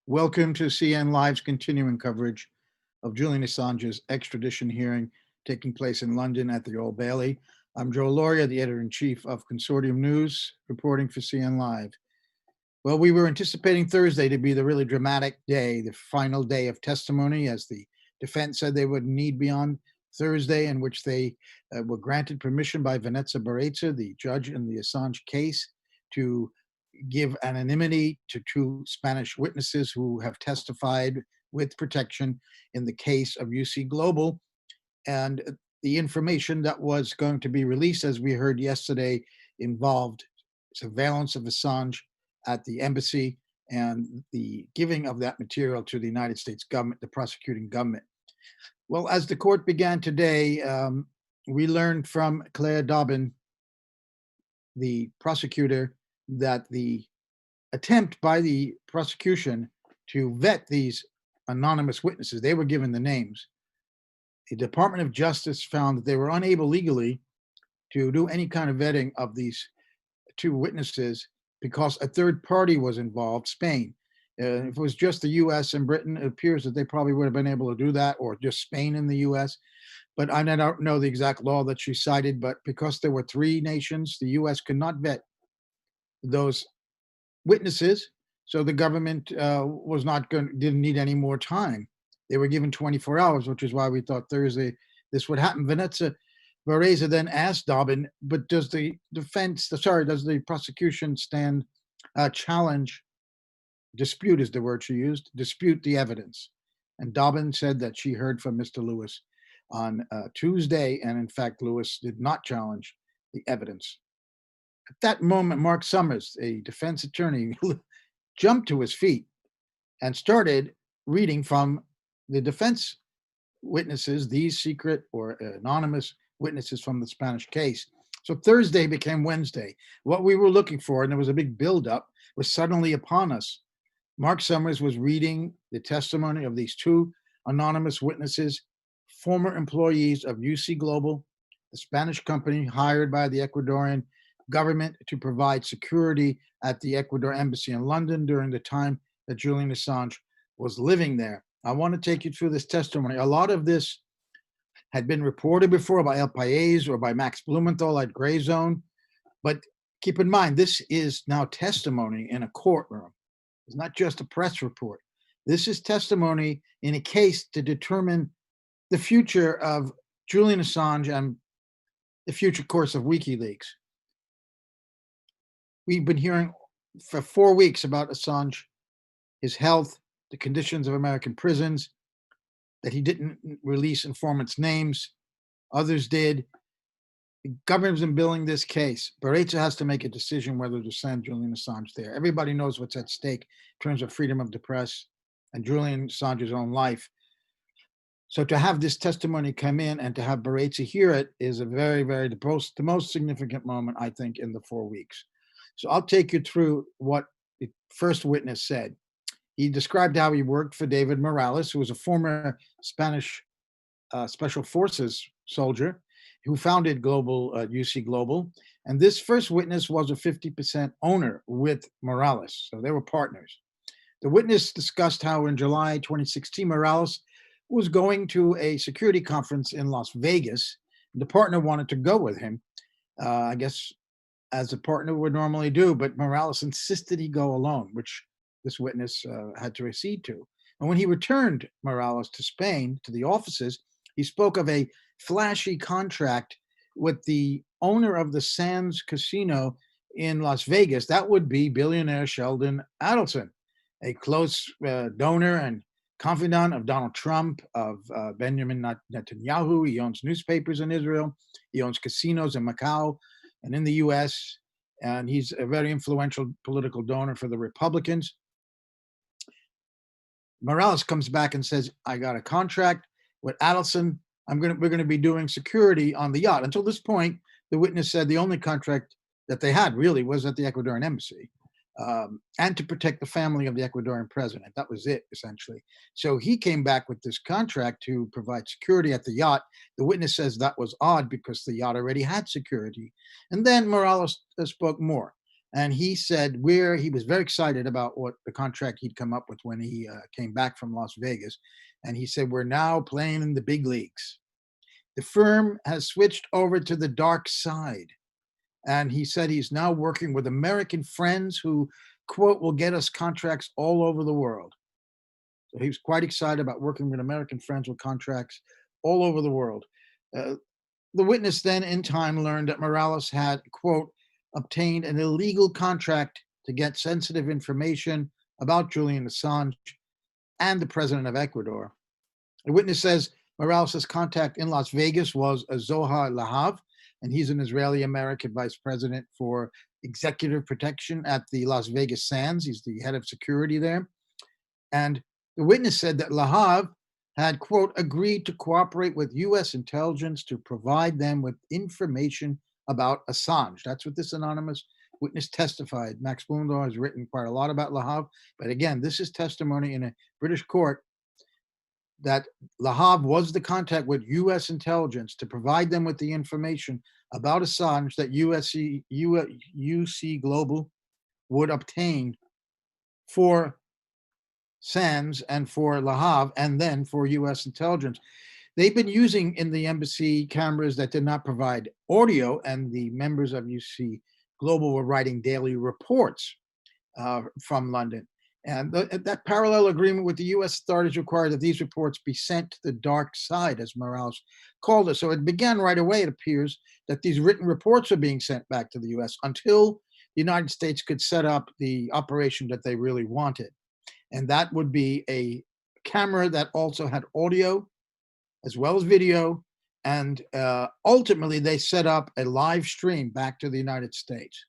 Welcome to CN Live's continuing coverage of Julian Assange's extradition hearing taking place in London at the Old Bailey. I'm Joe Lauria, the editor-in-chief of Consortium News, reporting for CN Live. Well, we were anticipating Thursday to be the really dramatic day, the final day of testimony, as the defense said they would need beyond Thursday, in which they were granted permission by Vanessa Barreza, the judge in the Assange case, to give anonymity to two Spanish witnesses who have testified with protection in the case of UC Global. And the information that was going to be released, as we heard yesterday, involved surveillance of Assange at the embassy and the giving of that material to the United States government, the prosecuting government. Well, as the court began today, we learned from Claire Dobbin, the prosecutor, that the attempt by the prosecution to vet these anonymous witnesses, they were given the names. The Department of Justice found that they were unable legally to do any kind of vetting of these two witnesses because a third party was involved, Spain. If it was just the US and Britain, it appears that they probably would have been able to do that, or just Spain and the US. But I don't know the exact law that she cited, but because there were three nations, the US could not vet those witnesses, so the government didn't need any more time. They were given 24 hours, which is why we thought Thursday this would happen. Vanessa Barreza then asked Dobbin, but does the prosecution dispute is the word she used, dispute the evidence? And Dobbin said that she heard from Mr. Lewis on Tuesday, and in fact, Lewis did not challenge the evidence. At that moment, Mark Summers, a defense attorney, jumped to his feet and started reading from the defense witnesses, these secret or anonymous witnesses from the Spanish case. So Thursday became Wednesday. What we were looking for, and there was a big buildup, was suddenly upon us. Mark Summers was reading the testimony of these two anonymous witnesses, former employees of UC Global, the Spanish company hired by the Ecuadorian government to provide security at the Ecuador embassy in London during the time that Julian Assange was living there. I want to take you through this testimony. A lot of this had been reported before by El País or by Max Blumenthal at Gray Zone, but keep in mind, this is now testimony in a courtroom. It's not just a press report. This is testimony in a case to determine the future of Julian Assange and the future course of WikiLeaks. We've been hearing for 4 weeks about Assange, his health, the conditions of American prisons, that he didn't release informants' names. Others did. The government's been billing this case. Barreza has to make a decision whether to send Julian Assange there. Everybody knows what's at stake in terms of freedom of the press and Julian Assange's own life. So to have this testimony come in and to have Barreza hear it is a the most significant moment, I think, in the 4 weeks. So I'll take you through what the first witness said. He described how he worked for David Morales, who was a former Spanish Special Forces soldier who founded UC Global. And this first witness was a 50% owner with Morales, so they were partners. The witness discussed how in July 2016, Morales was going to a security conference in Las Vegas. The partner wanted to go with him, I guess, as a partner would normally do, but Morales insisted he go alone, which this witness had to accede to. And when he returned Morales to Spain, to the offices, he spoke of a flashy contract with the owner of the Sands Casino in Las Vegas. That would be billionaire Sheldon Adelson, a close donor and confidant of Donald Trump, of Benjamin Netanyahu. He owns newspapers in Israel. He owns casinos in Macau and in the US, and he's a very influential political donor for the Republicans. Morales comes back and says, I got a contract with Adelson. We're going to be doing security on the yacht. Until this point, the witness said the only contract that they had really was at the Ecuadorian embassy, and to protect the family of the Ecuadorian president. That was it, essentially. So he came back with this contract to provide security at the yacht. The witness says that was odd because the yacht already had security. And then Morales spoke more. And he said where he was very excited about what the contract he'd come up with when he came back from Las Vegas. And he said, we're now playing in the big leagues. The firm has switched over to the dark side. And he said he's now working with American friends who, quote, will get us contracts all over the world. So he was quite excited about working with American friends with contracts all over the world. Uh, the witness then in time learned that Morales had, quote, obtained an illegal contract to get sensitive information about Julian Assange and the president of Ecuador. The witness says Morales' contact in Las Vegas was Zohar Lahav, and he's an Israeli-American vice president for executive protection at the Las Vegas Sands. He's the head of security there. And the witness said that Lahav had, quote, agreed to cooperate with U.S. intelligence to provide them with information about Assange. That's what this anonymous witness testified. Max Blumenthal has written quite a lot about Lahav, but again, this is testimony in a British court that Lahav was the contact with U.S. intelligence to provide them with the information about Assange that UC Global would obtain for Sands and for Lahav, and then for U.S. intelligence. They've been using in the embassy cameras that did not provide audio, and the members of UC Global were writing daily reports from London. And that parallel agreement with the U.S. authorities required that these reports be sent to the dark side, as Morales called it. So it began right away, it appears, that these written reports are being sent back to the U.S. until the United States could set up the operation that they really wanted. And that would be a camera that also had audio as well as video. And ultimately, they set up a live stream back to the United States.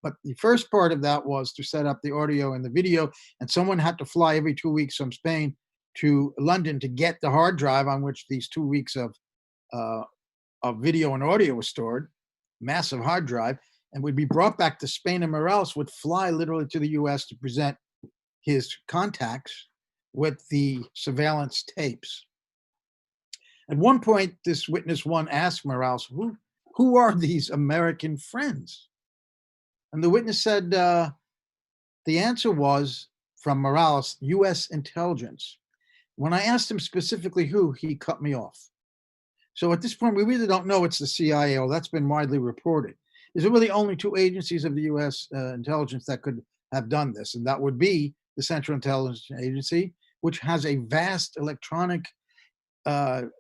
But the first part of that was to set up the audio and the video. And someone had to fly every 2 weeks from Spain to London to get the hard drive on which these 2 weeks of video and audio was stored, massive hard drive, and would be brought back to Spain. And Morales would fly literally to the US to present his contacts with the surveillance tapes. At one point, this witness one asked Morales, who are these American friends? And the witness said the answer was from Morales, U.S. intelligence. When I asked him specifically who, he cut me off. So at this point, we really don't know it's the CIA, or that's been widely reported. There's really only two agencies of the U.S. Intelligence that could have done this, and that would be the Central Intelligence Agency, which has a vast electronic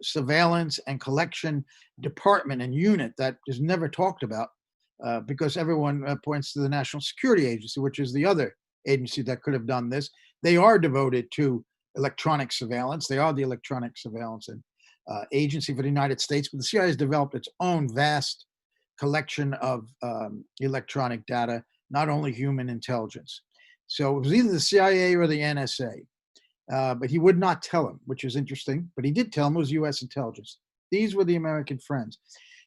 surveillance and collection department and unit that is never talked about because everyone points to the National Security Agency, which is the other agency that could have done this. They are devoted to electronic surveillance. They are the electronic surveillance and agency for the United States, but the CIA has developed its own vast collection of electronic data, not only human intelligence. So it was either the CIA or the NSA, but he would not tell him, which is interesting. But he did tell him it was U.S. intelligence. These were the American friends.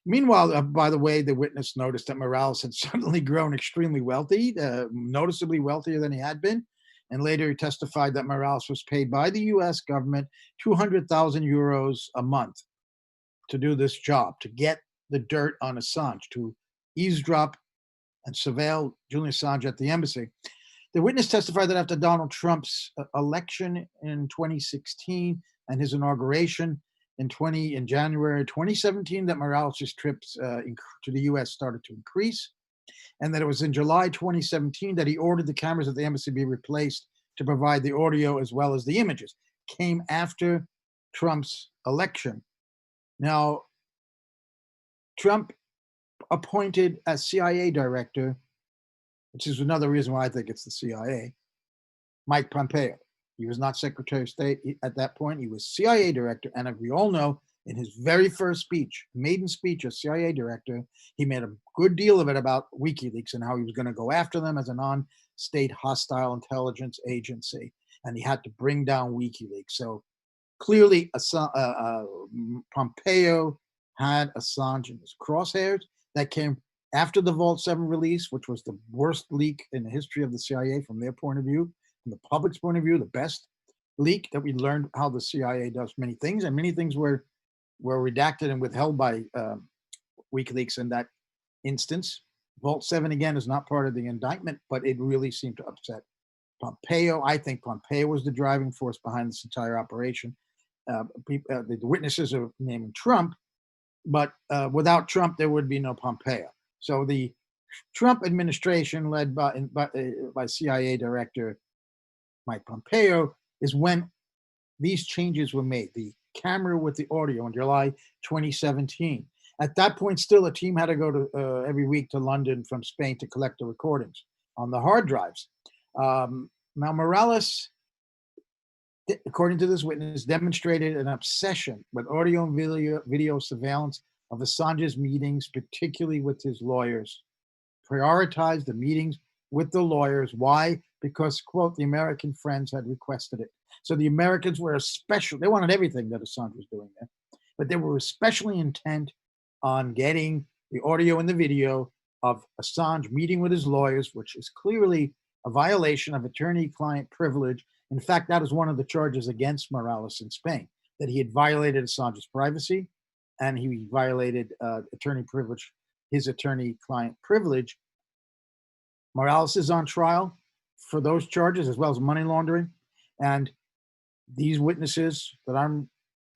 Meanwhile, by the way, the witness noticed that Morales had suddenly grown extremely wealthy, noticeably wealthier than he had been. And later he testified that Morales was paid by the U.S. government 200,000 euros a month to do this job, to get the dirt on Assange, to eavesdrop and surveil Julian Assange at the embassy. The witness testified that after Donald Trump's election in 2016 and his inauguration in January 2017, that Morales' trips to the U.S. started to increase, and that it was in July 2017 that he ordered the cameras at the embassy be replaced to provide the audio as well as the images. Came after Trump's election. Now, Trump appointed as CIA director, which is another reason why I think it's the CIA, Mike Pompeo. He was not Secretary of State at that point. He was CIA director. And as we all know, in his very first speech, maiden speech as CIA director, he made a good deal of it about WikiLeaks and how he was going to go after them as a non-state hostile intelligence agency. And he had to bring down WikiLeaks. So clearly, Pompeo had Assange in his crosshairs. That came after the Vault 7 release, which was the worst leak in the history of the CIA from their point of view, from the public's point of view, the best leak that we learned how the CIA does many things, and many things were redacted and withheld by WikiLeaks in that instance. Vault 7, again, is not part of the indictment, but it really seemed to upset Pompeo. I think Pompeo was the driving force behind this entire operation. The witnesses are naming Trump, but without Trump, there would be no Pompeo. So the Trump administration, led by CIA Director Mike Pompeo, is when these changes were made. The camera with the audio in July 2017. At that point, still, a team had to go to every week to London from Spain to collect the recordings on the hard drives. Now, Morales, according to this witness, demonstrated an obsession with audio and video surveillance of Assange's meetings, particularly with his lawyers. Prioritized the meetings with the lawyers. Why? Because, quote, the American friends had requested it. So the Americans were they wanted everything that Assange was doing there, but they were especially intent on getting the audio and the video of Assange meeting with his lawyers, which is clearly a violation of attorney-client privilege. In fact, that is one of the charges against Morales in Spain, that he had violated Assange's privacy and he violated his attorney-client privilege. Morales is on trial for those charges as well as money laundering. And these witnesses that I'm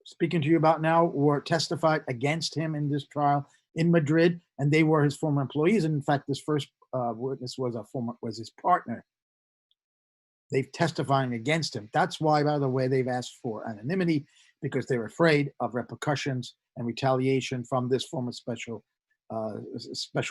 speaking to you about now were testified against him in this trial in Madrid, and they were his former employees. And in fact, this first witness was his partner. They're testifying against him. That's why, by the way, they've asked for anonymity, because they're afraid of repercussions and retaliation from this former special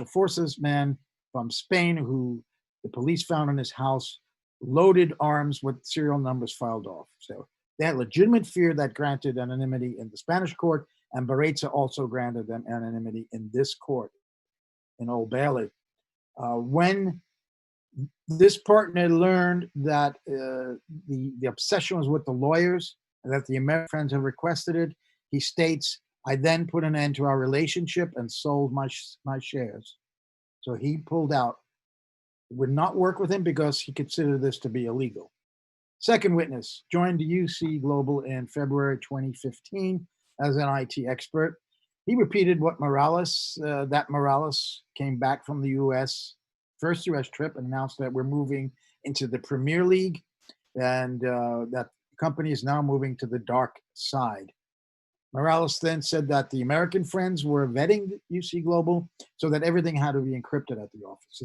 forces man from Spain, who the police found in his house loaded arms with serial numbers filed off. So they had legitimate fear that granted anonymity in the Spanish court, and Maurizi also granted them anonymity in this court in Old Bailey. When this partner learned that the obsession was with the lawyers and that the American friends have requested it, he states, "I then put an end to our relationship and sold my shares." So he pulled out, would not work with him because he considered this to be illegal. Second witness joined UC Global in February 2015 as an IT expert. He repeated what Morales came back from the US, first US trip, and announced that we're moving into the Premier League and that the company is now moving to the dark side. Morales then said that the American friends were vetting UC Global so that everything had to be encrypted at the office.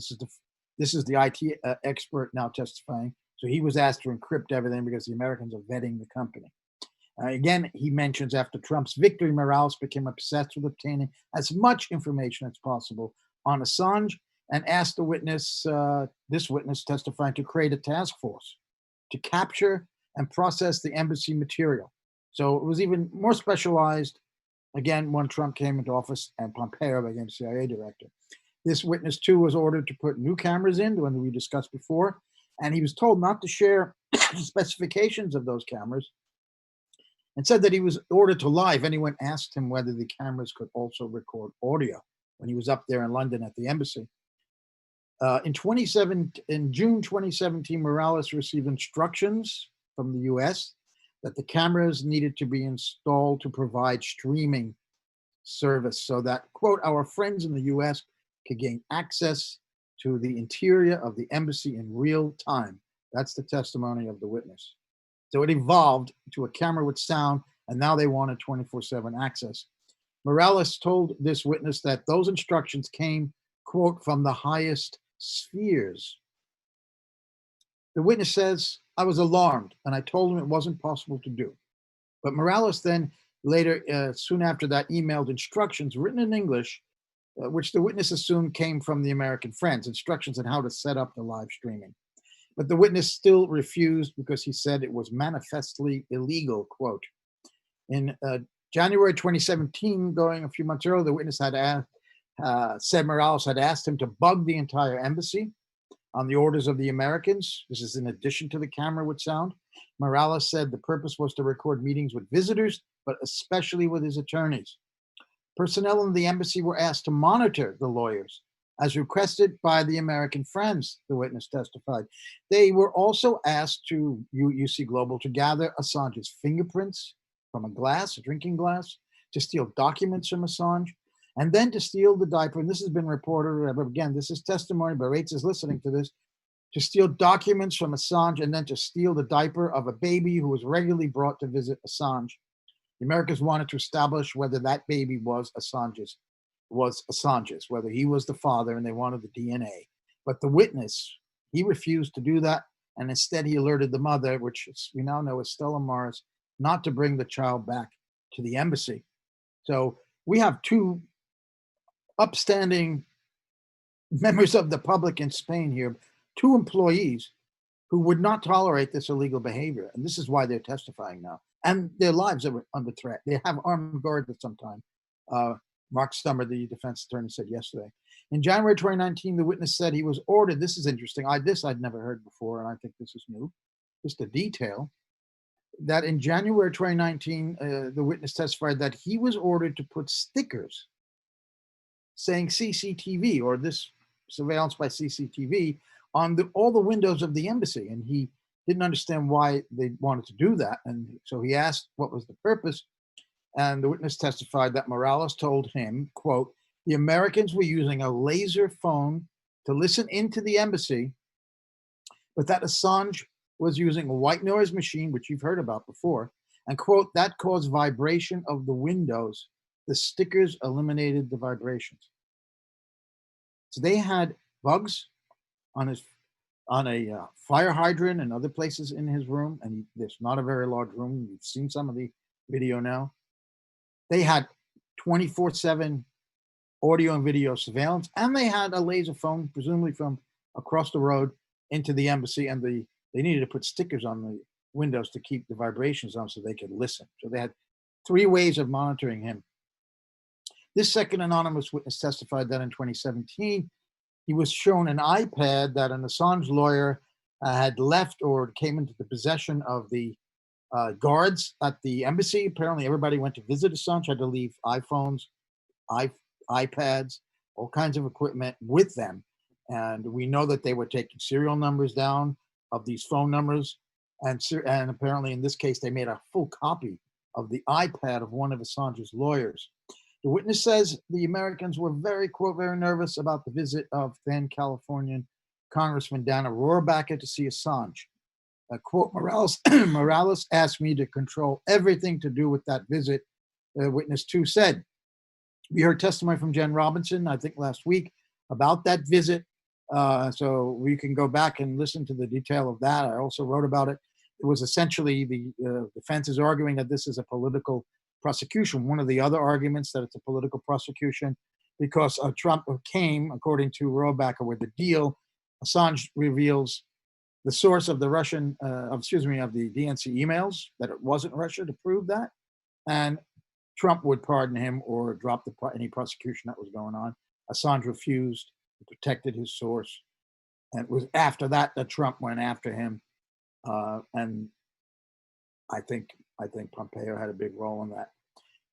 This is the IT expert now testifying. So he was asked to encrypt everything because the Americans are vetting the company. Again, he mentions after Trump's victory, Morales became obsessed with obtaining as much information as possible on Assange and asked this witness testifying, to create a task force to capture and process the embassy material. So it was even more specialized, again, when Trump came into office and Pompeo became CIA director. This witness, too, was ordered to put new cameras in, the one that we discussed before, and he was told not to share the specifications of those cameras, and said that he was ordered to lie if anyone asked him whether the cameras could also record audio when he was up there in London at the embassy. In June 2017, Morales received instructions from the US that the cameras needed to be installed to provide streaming service so that, quote, our friends in the US could gain access to the interior of the embassy in real time. That's the testimony of the witness. So it evolved to a camera with sound, and now they wanted 24/7 access. Morales told this witness that those instructions came, quote, from the highest spheres. The witness says, I was alarmed, and I told him it wasn't possible to do. But Morales then later, soon after that, emailed instructions written in English, which the witness assumed came from the American friends, instructions on how to set up the live streaming. But the witness still refused because he said it was manifestly illegal, quote. In January 2017, going a few months earlier, the witness said Morales had asked him to bug the entire embassy on the orders of the Americans. This is in addition to the camera with sound. Morales said the purpose was to record meetings with visitors, but especially with his attorneys. Personnel in the embassy were asked to monitor the lawyers, as requested by the American friends, the witness testified. They were also asked to UC Global to gather Assange's fingerprints from a drinking glass, to steal documents from Assange, and then to steal the diaper, and this has been reported, but again, this is testimony, but Bates is listening to this, to steal documents from Assange and then to steal the diaper of a baby who was regularly brought to visit Assange. The Americans wanted to establish whether that baby was Assange's, whether he was the father, and they wanted the DNA. But the witness, he refused to do that, and instead he alerted the mother, which we now know is Stella Morris, not to bring the child back to the embassy. So we have two upstanding members of the public in Spain here, two employees who would not tolerate this illegal behavior. And this is why they're testifying now. And their lives are under threat. They have armed guards at some time. Mark Stummer, the defense attorney, said yesterday. In January 2019, the witness said he was ordered. This is interesting. This I'd never heard before, and I think this is new. Just a detail that in January 2019, the witness testified that he was ordered to put stickers saying CCTV or this surveillance by CCTV on all the windows of the embassy. And he didn't understand why they wanted to do that. And so he asked what was the purpose. And the witness testified that Morales told him, quote, the Americans were using a laser phone to listen into the embassy, but that Assange was using a white noise machine, which you've heard about before, and quote, that caused vibration of the windows. The stickers eliminated the vibrations. So they had bugs on a fire hydrant and other places in his room, and there's not a very large room. You've seen some of the video now. They had 24/7 audio and video surveillance, and they had a laser phone, presumably from across the road into the embassy, and they needed to put stickers on the windows to keep the vibrations on so they could listen. So they had 3 ways of monitoring him. This second anonymous witness testified that in 2017, he was shown an iPad that an Assange lawyer had left or came into the possession of the guards at the embassy. Apparently, everybody went to visit Assange had to leave iPhones, iPads, all kinds of equipment with them. And we know that they were taking serial numbers down of these phone numbers. And apparently, in this case, they made a full copy of the iPad of one of Assange's lawyers. The witness says the Americans were very, quote, very nervous about the visit of then Californian Congressman Dana Rohrabacher to see Assange. Quote, Morales asked me to control everything to do with that visit, witness 2 said. We heard testimony from Jen Robinson, I think last week, about that visit. So we can go back and listen to the detail of that. I also wrote about it. It was essentially the defense is arguing that this is a political prosecution. One of the other arguments that it's a political prosecution because Trump came, according to Rohrabacher, with the deal. Assange reveals the source of the of the DNC emails, that it wasn't Russia, to prove that. And Trump would pardon him or drop any prosecution that was going on. Assange refused, protected his source. And it was after that that Trump went after him. And I think Pompeo had a big role in that.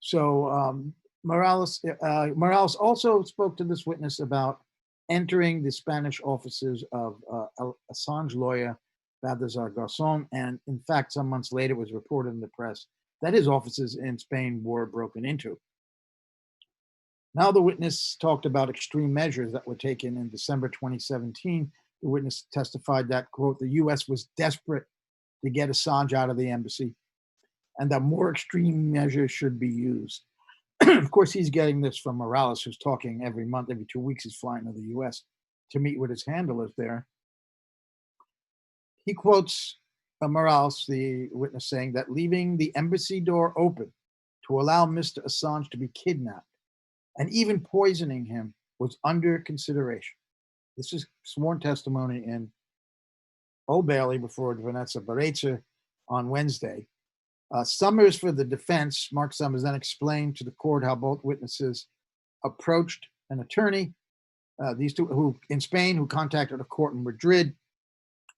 So Morales also spoke to this witness about entering the Spanish offices of Assange lawyer Balthazar Garzón, and in fact, some months later, it was reported in the press that his offices in Spain were broken into. Now the witness talked about extreme measures that were taken in December 2017. The witness testified that, quote, the U.S. was desperate to get Assange out of the embassy and that more extreme measures should be used. Of course, he's getting this from Morales, who's talking every month, every 2 weeks, he's flying to the U.S. to meet with his handlers there. He quotes Morales, the witness, saying that leaving the embassy door open to allow Mr. Assange to be kidnapped and even poisoning him was under consideration. This is sworn testimony in Old Bailey before Vanessa Barreza on Wednesday. Summers for the defense, Mark Summers, then explained to the court how both witnesses approached an attorney, these two who in Spain, who contacted a court in Madrid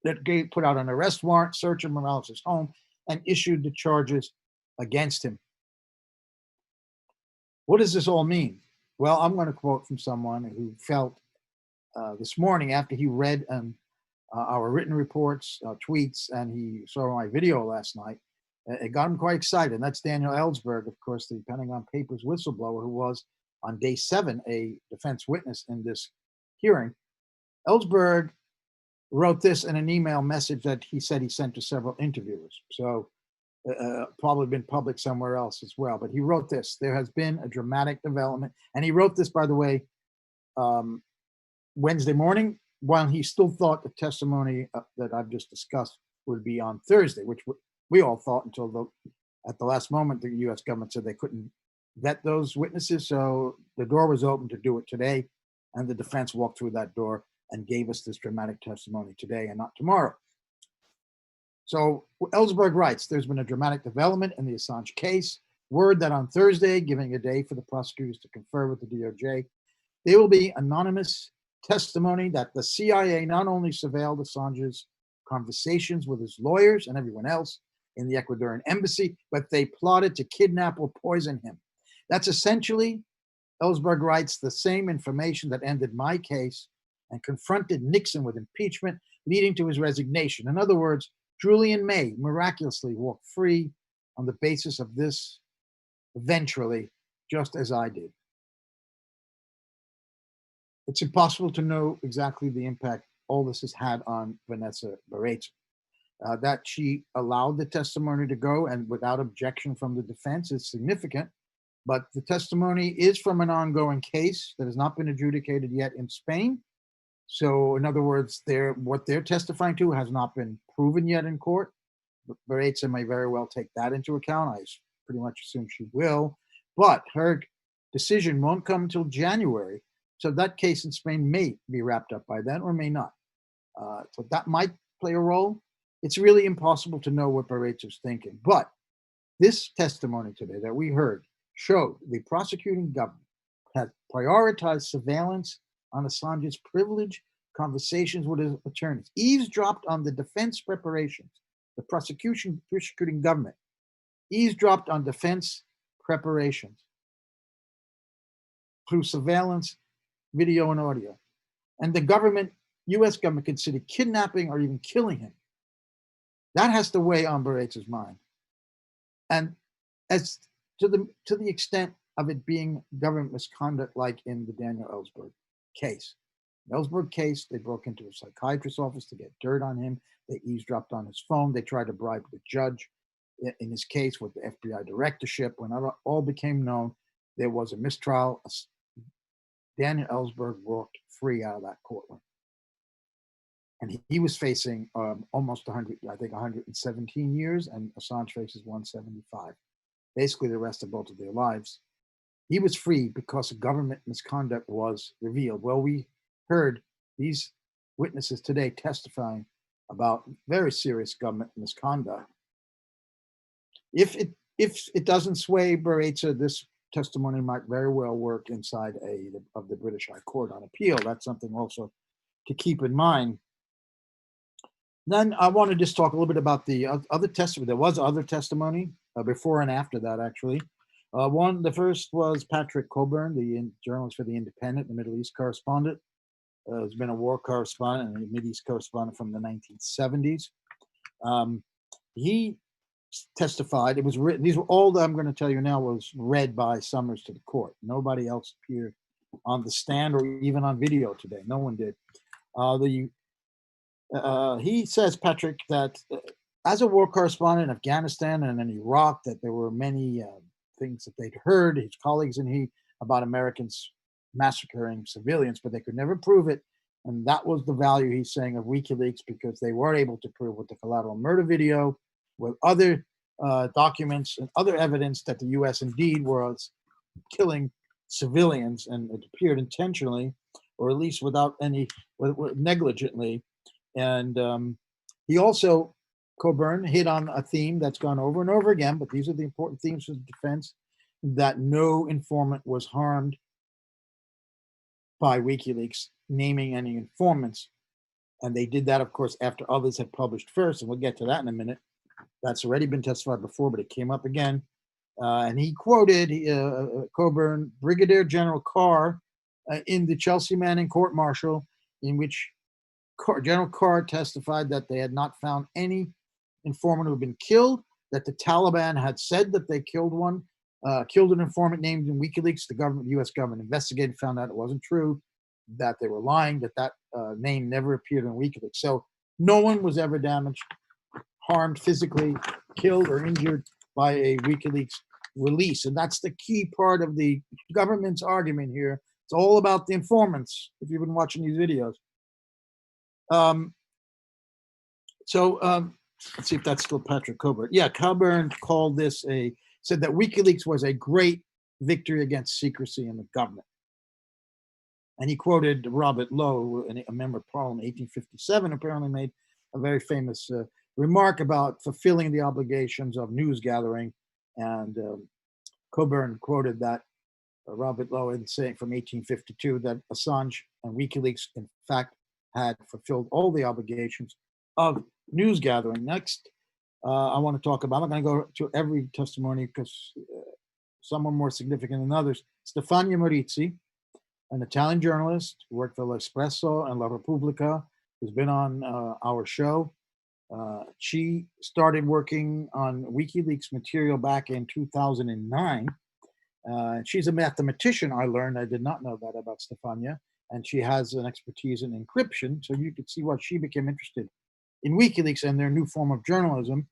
that put out an arrest warrant, search of Morales' home, and issued the charges against him. What does this all mean? Well, I'm going to quote from someone who felt this morning after he read our written reports, tweets, and he saw my video last night. It got him quite excited. And that's Daniel Ellsberg, of course, the Pentagon Papers whistleblower, who was on day 7, a defense witness in this hearing. Ellsberg wrote this in an email message that he said he sent to several interviewers. So probably been public somewhere else as well. But he wrote this: there has been a dramatic development. And he wrote this, by the way, Wednesday morning, while he still thought the testimony that I've just discussed would be on Thursday, which we all thought until at the last moment, the U.S. government said they couldn't vet those witnesses. So the door was open to do it today. And the defense walked through that door and gave us this dramatic testimony today and not tomorrow. So Ellsberg writes, there's been a dramatic development in the Assange case. Word that on Thursday, giving a day for the prosecutors to confer with the DOJ, there will be anonymous testimony that the CIA not only surveilled Assange's conversations with his lawyers and everyone else in the Ecuadorian embassy, but they plotted to kidnap or poison him. That's essentially, Ellsberg writes, the same information that ended my case and confronted Nixon with impeachment, leading to his resignation. In other words, Julian May miraculously walked free on the basis of this eventually, just as I did. It's impossible to know exactly the impact all this has had on Vanessa Maurizi. That she allowed the testimony to go and without objection from the defense is significant, but the testimony is from an ongoing case that has not been adjudicated yet in Spain. So in other words, what they're testifying to has not been proven yet in court. Maurizi may very well take that into account. I pretty much assume she will, but her decision won't come until January. So that case in Spain may be wrapped up by then or may not. So that might play a role. It's really impossible to know what Maurizi is thinking. But this testimony today that we heard showed the prosecuting government had prioritized surveillance on Assange's privileged conversations with his attorneys, eavesdropped on the defense preparations. The prosecuting government eavesdropped on defense preparations through surveillance, video and audio. And the government, US government, considered kidnapping or even killing him. That has to weigh on Maurizi's mind. And as to the extent of it being government misconduct, like in the Daniel Ellsberg case. The Ellsberg case, they broke into a psychiatrist's office to get dirt on him. They eavesdropped on his phone. They tried to bribe the judge in his case with the FBI directorship. When it all became known, there was a mistrial. Daniel Ellsberg walked free out of that courtroom. And he was facing almost 100, I think 117 years, and Assange faces 175. Basically the rest of both of their lives. He was free because government misconduct was revealed. Well, we heard these witnesses today testifying about very serious government misconduct. If it doesn't sway Maurizi, this testimony might very well work inside of the British High Court on appeal. That's something also to keep in mind. Then I want to just talk a little bit about the other testimony. There was other testimony before and after that, actually. The first was Patrick Cockburn, the journalist for The Independent, the Middle East correspondent. Has been a war correspondent and a Middle East correspondent from the 1970s. He testified. It was written. These were all that I'm going to tell you now was read by Summers to the court. Nobody else appeared on the stand or even on video today. No one did. He says, Patrick, that as a war correspondent in Afghanistan and in Iraq, that there were many things that they'd heard, his colleagues and he, about Americans massacring civilians, but they could never prove it. And that was the value, he's saying, of WikiLeaks, because they were able to prove with the collateral murder video, with other documents and other evidence that the U.S. indeed was killing civilians, and it appeared intentionally, or at least without any, negligently. And he also, Cockburn, hit on a theme that's gone over and over again, but these are the important themes for the defense, that no informant was harmed by WikiLeaks naming any informants. And they did that, of course, after others had published first, and we'll get to that in a minute. That's already been testified before, but it came up again. And he quoted Cockburn, Brigadier General Carr, in the Chelsea Manning court-martial, in which General Carr testified that they had not found any informant who had been killed, that the Taliban had said that they killed one, killed an informant named in WikiLeaks. The U.S. government investigated, found out it wasn't true, that they were lying, that name never appeared in WikiLeaks. So no one was ever damaged, harmed physically, killed or injured by a WikiLeaks release. And that's the key part of the government's argument here. It's all about the informants, if you've been watching these videos. Let's see if that's still Patrick Cockburn. Yeah, Cockburn said that WikiLeaks was a great victory against secrecy in the government. And he quoted Robert Lowe, a member of Parliament, 1857, apparently made a very famous remark about fulfilling the obligations of news gathering. And Cockburn quoted that Robert Lowe in saying from 1852 that Assange and WikiLeaks, in fact, had fulfilled all the obligations of news gathering. Next, I want to talk about, I'm not going to go to every testimony because some are more significant than others. Stefania Maurizi, an Italian journalist who worked for L'Espresso and La Repubblica, who's been on our show. She started working on WikiLeaks material back in 2009. She's a mathematician, I learned. I did not know that about Stefania. And she has an expertise in encryption. So you could see why she became interested in WikiLeaks and their new form of journalism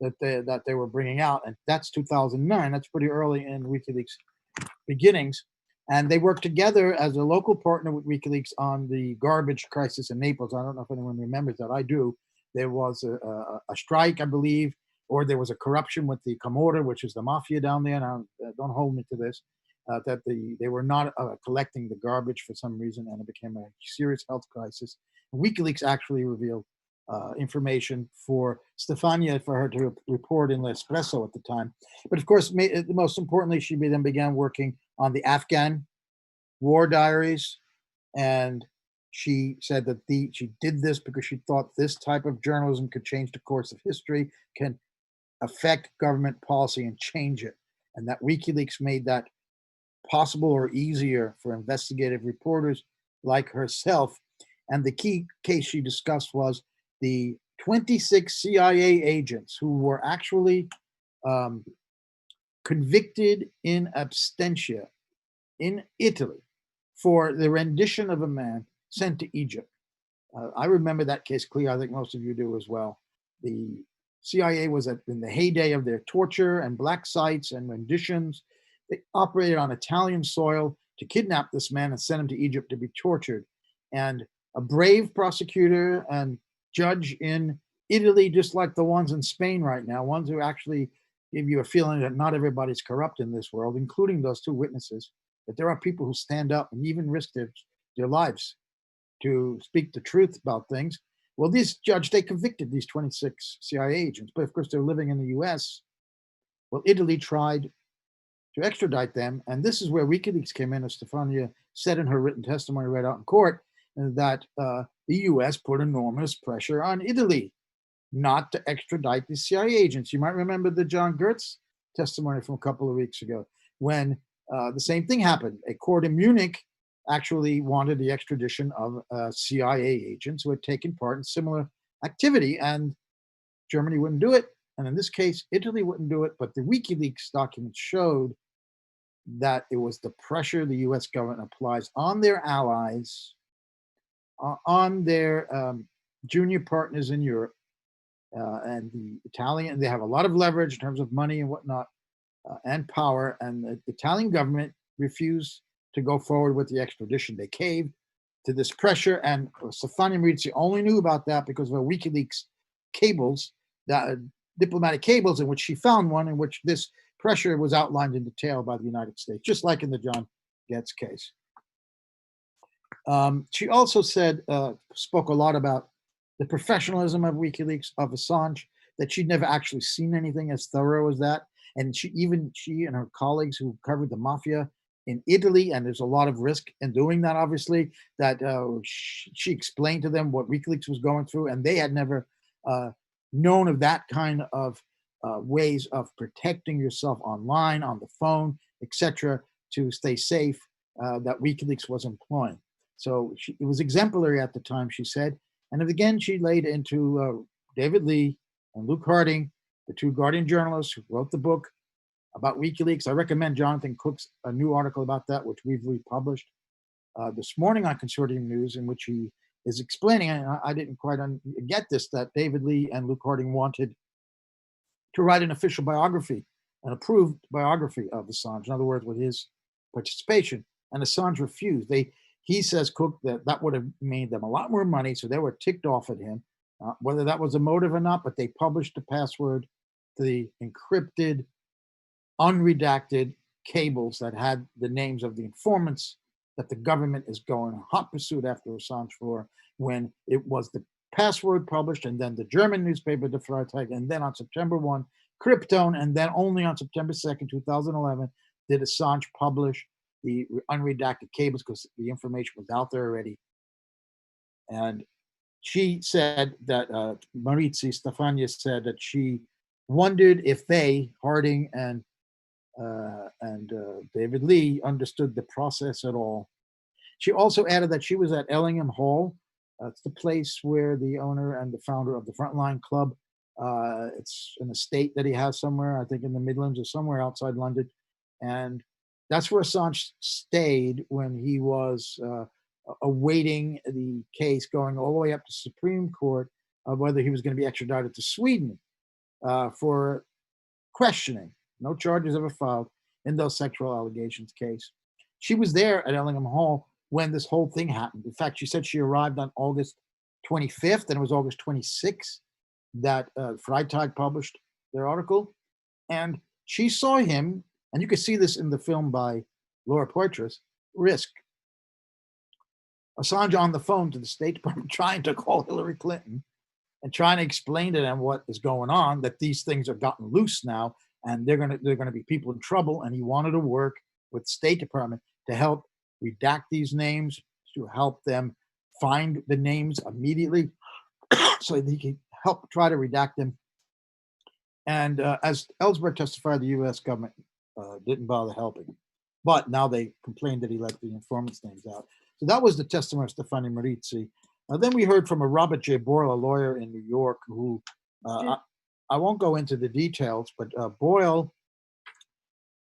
that they were bringing out. And that's 2009. That's pretty early in WikiLeaks beginnings. And they worked together as a local partner with WikiLeaks on the garbage crisis in Naples. I don't know if anyone remembers that. I do. There was a strike, I believe, or there was a corruption with the Camorra, which is the mafia down there. Now, don't hold me to this, that they were not collecting the garbage for some reason, and it became a serious health crisis. And WikiLeaks actually revealed information for Stefania for her to report in L'Espresso at the time. But of course, most importantly, she then began working on the Afghan war diaries, and she said that she did this because she thought this type of journalism could change the course of history, can affect government policy and change it, and that WikiLeaks made that possible or easier for investigative reporters like herself. And the key case she discussed was the 26 CIA agents who were actually convicted in absentia in Italy for the rendition of a man sent to Egypt. I remember that case clear. I think most of you do as well. The CIA was in the heyday of their torture and black sites and renditions. They operated on Italian soil to kidnap this man and send him to Egypt to be tortured. And a brave prosecutor and judge in Italy, just like the ones in Spain right now, ones who actually give you a feeling that not everybody's corrupt in this world, including those two witnesses, that there are people who stand up and even risk their lives to speak the truth about things. Well, this judge, they convicted these 26 CIA agents, but of course they're living in the US. Well, Italy tried to extradite them, and this is where WikiLeaks came in, as Stefania said in her written testimony read out in court, that the US put enormous pressure on Italy not to extradite the CIA agents. You might remember the John Gertz testimony from a couple of weeks ago, when the same thing happened. A court in Munich actually wanted the extradition of CIA agents who had taken part in similar activity, and Germany wouldn't do it. And in this case, Italy wouldn't do it. But the WikiLeaks documents showed that it was the pressure the US government applies on their allies, on their junior partners in Europe, and the Italian, they have a lot of leverage in terms of money and whatnot, and power. And the Italian government refused to go forward with the extradition. They caved to this pressure, and Stefania Maurizi only knew about that because of a WikiLeaks cables, that diplomatic cables, in which she found one in which this pressure was outlined in detail by the United States, just like in the John Getz case. She also said, spoke a lot about the professionalism of WikiLeaks, of Assange, that she'd never actually seen anything as thorough as that. And she and her colleagues who covered the mafia in Italy, and there's a lot of risk in doing that, obviously, that she explained to them what WikiLeaks was going through, and they had never known of that kind of ways of protecting yourself online, on the phone, etc., to stay safe, that WikiLeaks was employing. So it was exemplary at the time, she said. And again, she laid into David Lee and Luke Harding, the two Guardian journalists who wrote the book about WikiLeaks. I recommend Jonathan Cook's a new article about that, which we've republished this morning on Consortium News, in which he is explaining, and I didn't quite get this, that David Lee and Luke Harding wanted to write an official biography, an approved biography of Assange, in other words, with his participation, and Assange refused. He says, Cook, that would have made them a lot more money, so they were ticked off at him, whether that was a motive or not, but they published the password to the encrypted, unredacted cables that had the names of the informants that the government is going in hot pursuit after Assange for, when it was the password published, and then the German newspaper, the Freitag, and then on September 1, Krypton, and then only on September 2nd, 2011, did Assange publish the unredacted cables, because the information was out there already. And she said that, Maurizi, Stefania said that she wondered if they, Harding and David Lee, understood the process at all. She also added that she was at Ellingham Hall. It's the place where the owner and the founder of the Frontline Club, it's an estate that he has somewhere, I think in the Midlands or somewhere outside London. And that's where Assange stayed when he was awaiting the case going all the way up to Supreme Court of whether he was going to be extradited to Sweden for questioning. No charges ever filed in those sexual allegations case. She was there at Ellingham Hall when this whole thing happened. In fact, she said she arrived on August 25th, and it was August 26th that Freitag published their article. And she saw him, and you can see this in the film by Laura Poitras, Risk. Assange on the phone to the State Department trying to call Hillary Clinton and trying to explain to them what is going on, that these things have gotten loose now, and they're gonna be people in trouble. And he wanted to work with the State Department to help redact these names, to help them find the names immediately, so that he can help try to redact them. And as Ellsberg testified, the U.S. government didn't bother helping, but now they complained that he let the informants' names out. So that was the testimony of Stefania Maurizi. Then we heard from a Robert J. Boyle, a lawyer in New York, who I won't go into the details, but Boyle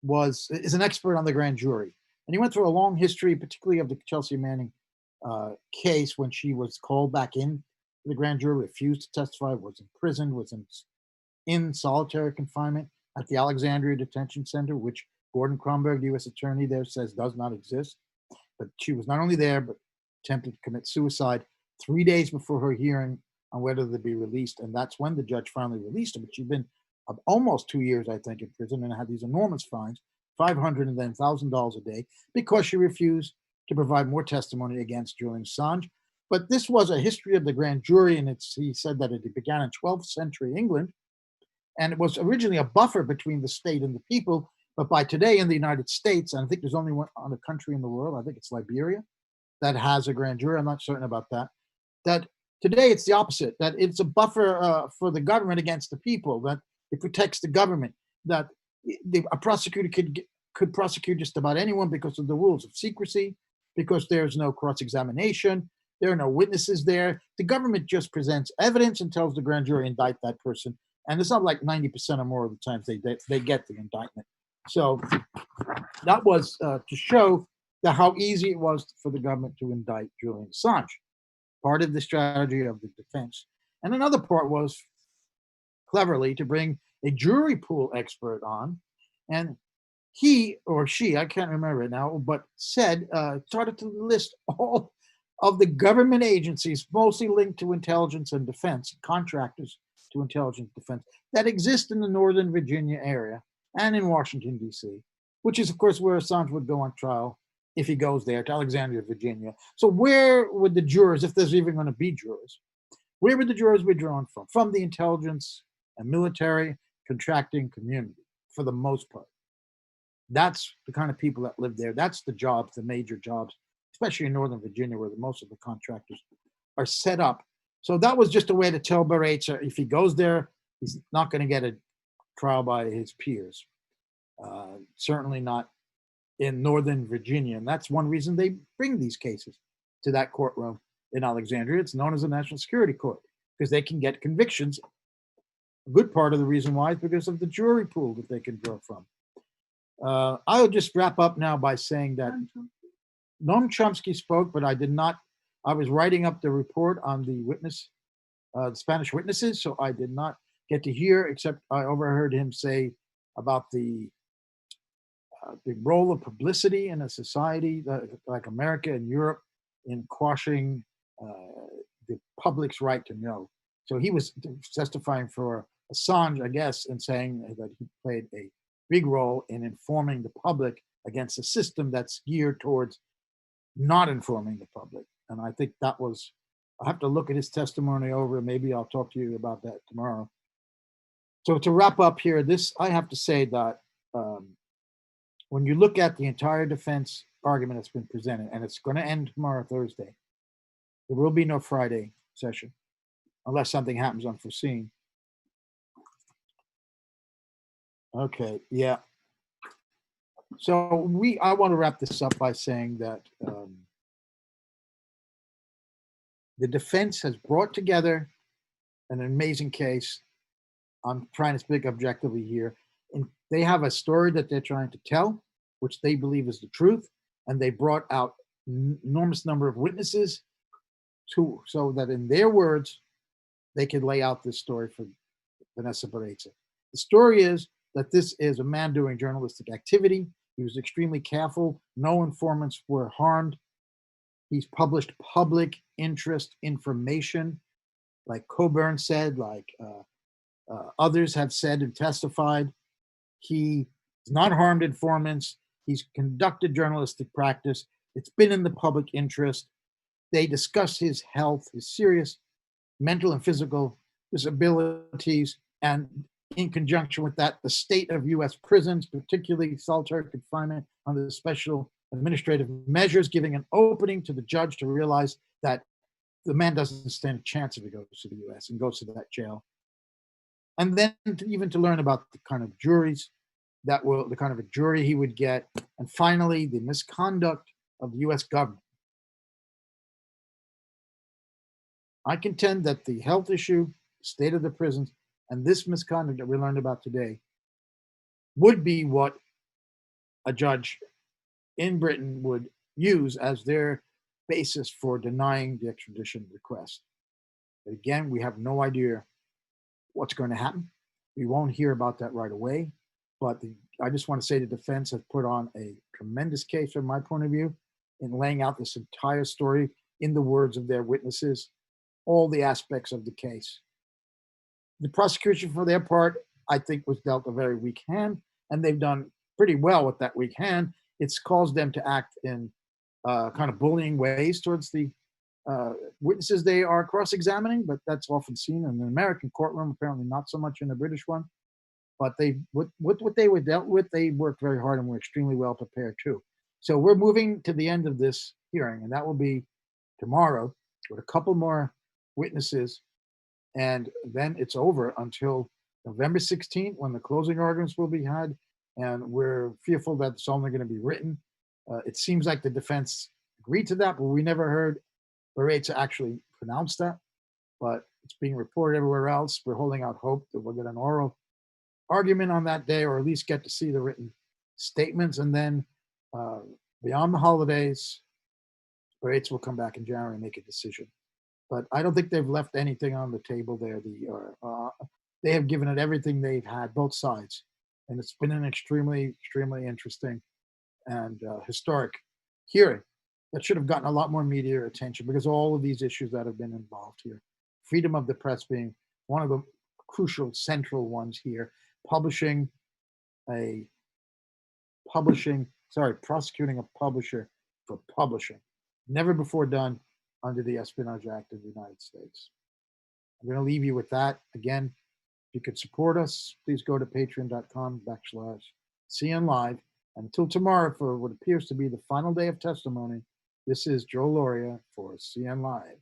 is an expert on the grand jury. And he went through a long history, particularly of the Chelsea Manning case, when she was called back in to the grand jury, refused to testify, was imprisoned, was in solitary confinement at the Alexandria Detention Center, which Gordon Cromberg, the U.S. attorney there, says does not exist. But she was not only there, but attempted to commit suicide 3 days before her hearing on whether to be released. And that's when the judge finally released her. But she'd been almost 2 years, I think, in prison, and had these enormous fines, $500 and then $1,000 a day, because she refused to provide more testimony against Julian Assange. But this was a history of the grand jury, and he said that it began in 12th century England, and it was originally a buffer between the state and the people. But by today in the United States, and I think there's only one other country in the world, I think it's Liberia, that has a grand jury. I'm not certain about that. That today it's the opposite, that it's a buffer for the government against the people, that it protects the government, that a prosecutor could prosecute just about anyone because of the rules of secrecy, because there's no cross-examination, there are no witnesses there. The government just presents evidence and tells the grand jury indict that person. And it's not like 90% or more of the times they get the indictment. So that was to show that how easy it was for the government to indict Julian Assange, part of the strategy of the defense. And another part was, cleverly, to bring a jury pool expert on. And he or she, I can't remember it now, but started to list all of the government agencies, mostly linked to intelligence and defense, contractors to intelligence defense, that exist in the Northern Virginia area and in Washington, D.C., which is, of course, where Assange would go on trial if he goes there, to Alexandria, Virginia. So where would the jurors, if there's even going to be jurors, where would the jurors be drawn from? From the intelligence and military contracting community, for the most part. That's the kind of people that live there. That's the jobs, the major jobs, especially in Northern Virginia, where most of the contractors are set up. So that was just a way to tell Baretz, if he goes there, he's not going to get a trial by his peers. Certainly not in Northern Virginia. And that's one reason they bring these cases to that courtroom in Alexandria. It's known as the National Security Court, because they can get convictions. A good part of the reason why is because of the jury pool that they can draw from. I'll just wrap up now by saying that Noam Chomsky spoke, but I did not. I was writing up the report on the the Spanish witnesses, so I did not get to hear, except I overheard him say about the role of publicity in a society like America and Europe in quashing the public's right to know. So he was testifying for Assange, I guess, and saying that he played a big role in informing the public against a system that's geared towards not informing the public. And I think that was, I'll have to look at his testimony over. Maybe I'll talk to you about that tomorrow. So to wrap up here, I have to say that when you look at the entire defense argument that's been presented, and it's going to end tomorrow, Thursday, there will be no Friday session unless something happens unforeseen. Okay, yeah. So I want to wrap this up by saying that the defense has brought together an amazing case. I'm trying to speak objectively here. And they have a story that they're trying to tell, which they believe is the truth. And they brought out an enormous number of witnesses so that in their words, they could lay out this story for Vanessa Bourizi. The story is that this is a man doing journalistic activity. He was extremely careful. No informants were harmed. He's published public interest information, like Cockburn said, like others have said and testified. He has not harmed informants. He's conducted journalistic practice. It's been in the public interest. They discuss his health, his serious mental and physical disabilities, and in conjunction with that, the state of U.S. prisons, particularly solitary confinement under the special administrative measures, giving an opening to the judge to realize that the man doesn't stand a chance if he goes to the U.S. and goes to that jail. And then even to learn about the kind of juries the kind of a jury he would get, and finally the misconduct of the U.S. government. I contend that the health issue, state of the prisons, and this misconduct that we learned about today would be what a judge in Britain would use as their basis for denying the extradition request. But again, we have no idea what's going to happen. We won't hear about that right away. But I just want to say the defense has put on a tremendous case from my point of view in laying out this entire story in the words of their witnesses, all the aspects of the case. The prosecution, for their part, I think was dealt a very weak hand, and they've done pretty well with that weak hand. It's caused them to act in kind of bullying ways towards the witnesses they are cross-examining, but that's often seen in an American courtroom, apparently not so much in a British one. But what they were dealt with, they worked very hard and were extremely well prepared too. So we're moving to the end of this hearing, and that will be tomorrow with a couple more witnesses, and then it's over until November 16th when the closing arguments will be had, and we're fearful that it's only going to be written. It seems like the defense agreed to that, but we never heard Bourizi actually pronounce that, but it's being reported everywhere else. We're holding out hope that we'll get an oral argument on that day, or at least get to see the written statements. And then beyond the holidays, Bourizi will come back in January and make a decision. But I don't think they've left anything on the table there. They have given it everything they've had, both sides. And it's been an extremely, extremely interesting and historic hearing that should have gotten a lot more media attention because all of these issues that have been involved here. Freedom of the press being one of the crucial central ones here. Prosecuting a publisher for publishing. Never before done under the Espionage Act of the United States. I'm going to leave you with that. Again, if you could support us, please go to patreon.com/CN Live. And until tomorrow, for what appears to be the final day of testimony, this is Joe Lauria for CN Live.